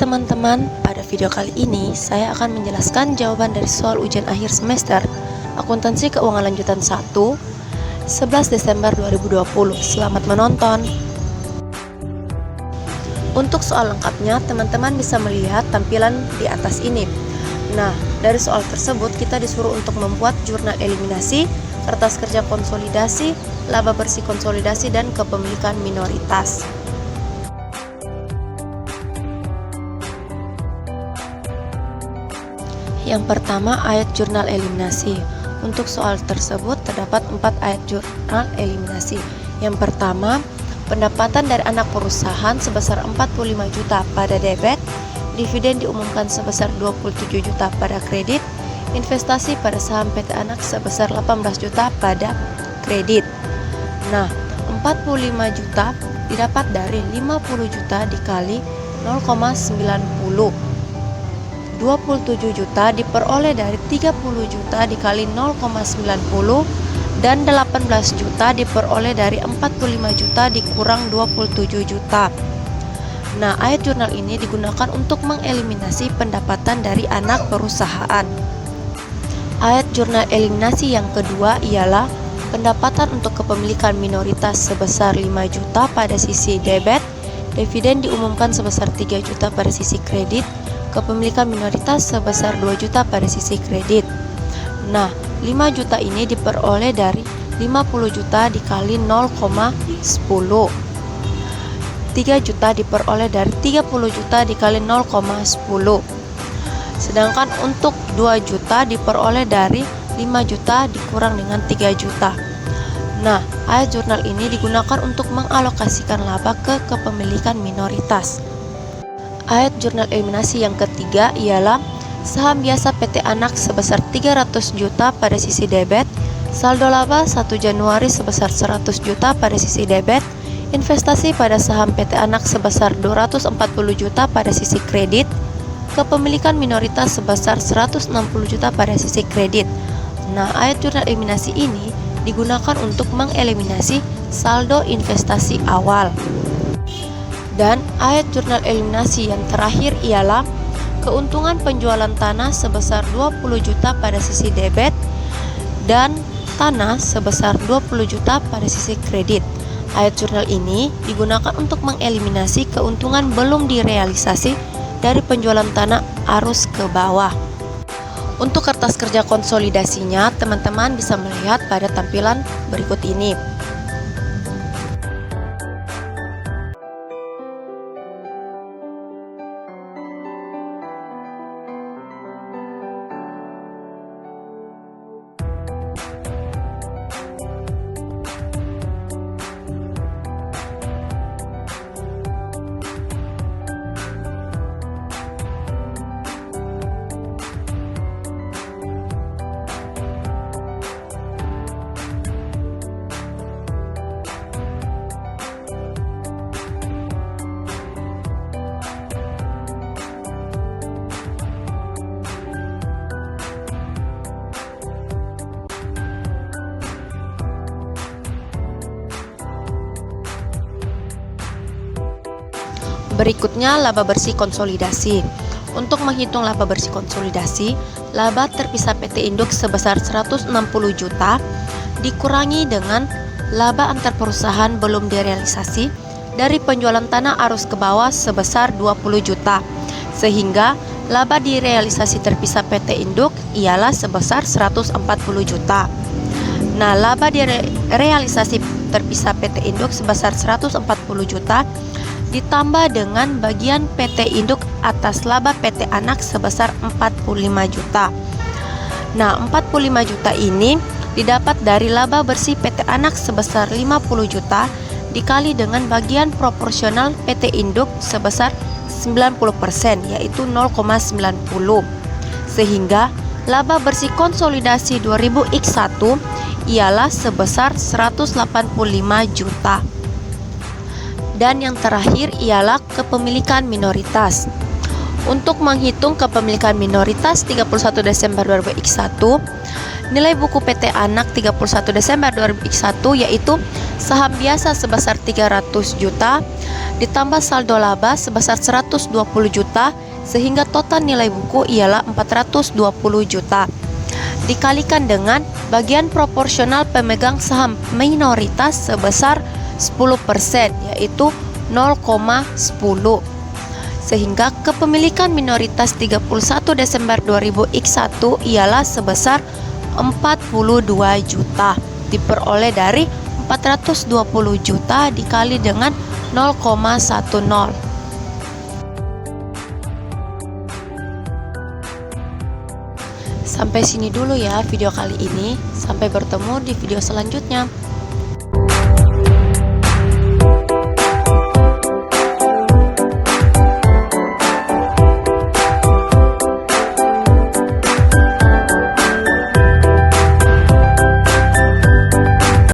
teman-teman, pada video kali ini saya akan menjelaskan jawaban dari soal ujian akhir semester Akuntansi Keuangan Lanjutan 1 11 Desember 2020. Selamat menonton. Untuk soal lengkapnya, teman-teman bisa melihat tampilan di atas ini. Nah, dari soal tersebut kita disuruh untuk membuat jurnal eliminasi, kertas kerja konsolidasi, laba bersih konsolidasi, dan kepemilikan minoritas. Yang pertama, ayat jurnal eliminasi. Untuk soal tersebut terdapat 4 ayat jurnal eliminasi. Yang pertama, pendapatan dari anak perusahaan sebesar 45 juta pada debit, dividen diumumkan sebesar 27 juta pada kredit, investasi pada saham PT Anak sebesar 18 juta pada kredit. Nah, 45 juta didapat dari 50 juta dikali 0,90. 27 juta diperoleh dari 30 juta dikali 0,90 dan 18 juta diperoleh dari 45 juta dikurang 27 juta. Nah, ayat jurnal ini digunakan untuk mengeliminasi pendapatan dari anak perusahaan. Ayat jurnal eliminasi yang kedua ialah pendapatan untuk kepemilikan minoritas sebesar 5 juta pada sisi debit, dividen diumumkan sebesar 3 juta pada sisi kredit, kepemilikan minoritas sebesar 2 juta pada sisi kredit. Nah, 5 juta ini diperoleh dari 50 juta dikali 0,10. 3 juta diperoleh dari 30 juta dikali 0,10. Sedangkan untuk 2 juta diperoleh dari 5 juta dikurang dengan 3 juta. Nah, ayat jurnal ini digunakan untuk mengalokasikan laba ke kepemilikan minoritas. Ayat jurnal eliminasi yang ketiga ialah saham biasa PT Anak sebesar 300 juta pada sisi debit, saldo laba 1 Januari sebesar 100 juta pada sisi debit, investasi pada saham PT Anak sebesar 240 juta pada sisi kredit, kepemilikan minoritas sebesar 160 juta pada sisi kredit. Nah, ayat jurnal eliminasi ini digunakan untuk mengeliminasi saldo investasi awal. Dan ayat jurnal eliminasi yang terakhir ialah keuntungan penjualan tanah sebesar 20 juta pada sisi debit dan tanah sebesar 20 juta pada sisi kredit. Ayat jurnal ini digunakan untuk mengeliminasi keuntungan belum direalisasi dari penjualan tanah arus ke bawah. Untuk kertas kerja konsolidasinya, teman-teman bisa melihat pada tampilan berikut ini. Berikutnya, laba bersih konsolidasi. Untuk menghitung laba bersih konsolidasi, laba terpisah PT Induk sebesar 160 juta dikurangi dengan laba antar perusahaan belum direalisasi dari penjualan tanah arus ke bawah sebesar 20 juta. Sehingga laba direalisasi terpisah PT Induk ialah sebesar 140 juta. Nah, laba direalisasi terpisah PT Induk sebesar 140 juta ditambah dengan bagian PT Induk atas laba PT Anak sebesar 45 juta. Nah, 45 juta ini didapat dari laba bersih PT Anak sebesar 50 juta dikali dengan bagian proporsional PT Induk sebesar 90%, yaitu 0,90. Sehingga laba bersih konsolidasi 2000x1 ialah sebesar 185 juta. Dan yang terakhir ialah kepemilikan minoritas. Untuk menghitung kepemilikan minoritas 31 Desember 2000x1, nilai buku PT Anak 31 Desember 2000x1 yaitu saham biasa sebesar 300 juta, ditambah saldo laba sebesar 120 juta, sehingga total nilai buku ialah 420 juta. Dikalikan dengan bagian proporsional pemegang saham minoritas sebesar 10%, yaitu 0,10. Sehingga kepemilikan minoritas 31 Desember 2001 ialah sebesar 42 juta, diperoleh dari 420 juta dikali dengan 0,10. Sampai sini dulu ya video kali ini. Sampai bertemu di video selanjutnya.